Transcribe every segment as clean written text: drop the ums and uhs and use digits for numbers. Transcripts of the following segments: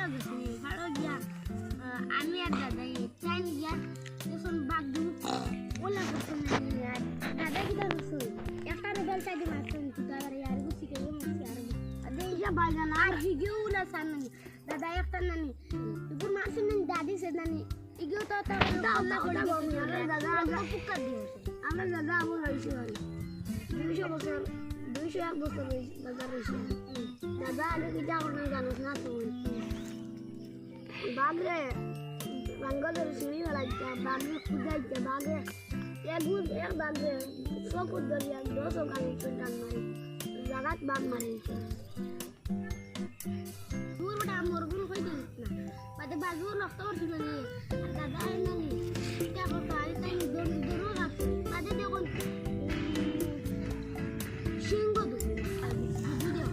ফাড়ো গেছি ফাড়ো গিয়া আমি আর দাদা চাইনি গিয়া তখন বাঘ দু ওলা করছেন আর দাদা কিটা করছেন একটা রেবেল চাইতে মারছেন দাদার ইয়ার গুছি কে মারছি আর দেইয়া বাজান আর হিগিও উলা সামনে দাদা একটা নানি তুই মারছেন দাদি সে নানি ইগিও তো আল্লাহ করে দাদা পুক্কা দিও আমরা দাদা আমল হইছে 200 বছর 201 বছর দাদা রইছে দাদা আগে কিটা করতেন জানোস না তুই বাঘরে বাঙ্গলের সিঁড়ি ফেলাইছে বাঘরে খুঁজাইছে বাঘরে এক বাঘরে সকুর দরিয়া 200 গাড়ি টান মারি জাগাত বাঘ মারিছে দূর বড় আমর গুলো কই দিস না বাদে বাঘু রক্ত করছিল নি দাদা নানি কিটা করতে আই তাই দূর রাখছে বাদে দেখুন সিংহ দু ভিডিও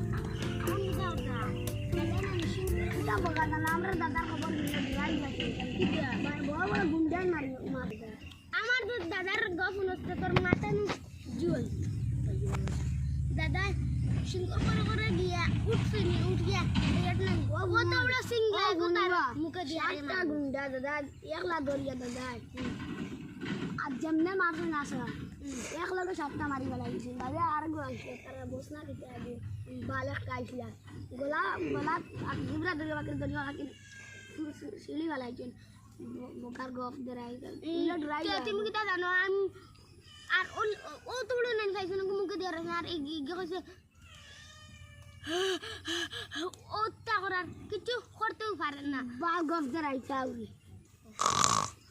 আমি দাও দাদা নানি সিংহ কিটা বগানা আমরা দাদা খবর নিয়ে দিলাই যাচ্ছে কিটা বড় বড় গুন্ডাই মারি আমার তো দাদার গপ নষ্ট তোর মাথা জুল দাদা সিংহ করে গিয়া উঠছে নি উঠ গিয়া এটা না ও তো বড় সিংহ তার মুখে দিয়ে একটা গুন্ডা দাদা একলা দরিয়া দাদা আর যেমনে মারছে না আসা এক লগে সাতটা মারি বেলাইছে দাদা আর গোলছে তারা বসনা দিতে আগে বালক কাইছিলা গোলা গোলা আর জিবরা দরিয়া বাকি দরিয়া বাকি সিলি বেলাইছে বোকার গপ দেরাই ইলা ড্রাই তুমি কি তা জানো আমি আর ও তো বড় নেন খাইছে না মুখে দিয়ে রাখে আর এই গিয়ে কইছে ও তা করার কিছু করতেও পারে না বা গপ দেরাই চাউরি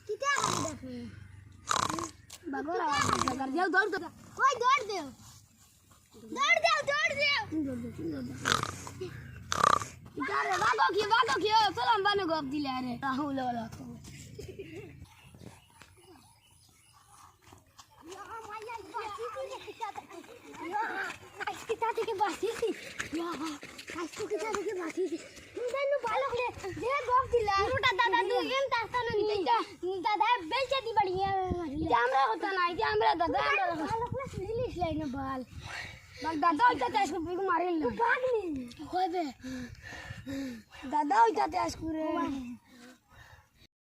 কিটা করে দেখে বাগরা বাগর যাও দৌড় দাও কই দৌড় দেও যারে বাগো কি সালাম বানো গপ দিলে আরে রাহুল ওলা kita থেকে বাঁচিছি আজকে kita থেকে বাঁচিছি তুমি জানো ভালো করে যে গপ দিলা ওটা দাদা তুই এম তাস্তা না নিতে দাদা বেলচে দি বাড়ি আমরা হতো না যে আমরা দাদা আমরা ভালো করে সিলিস লাইন বাল বাগ দাদা ওইটা চাষ করে মারিল না বাগ নি কইবে দাদা ওইটা চাষ করে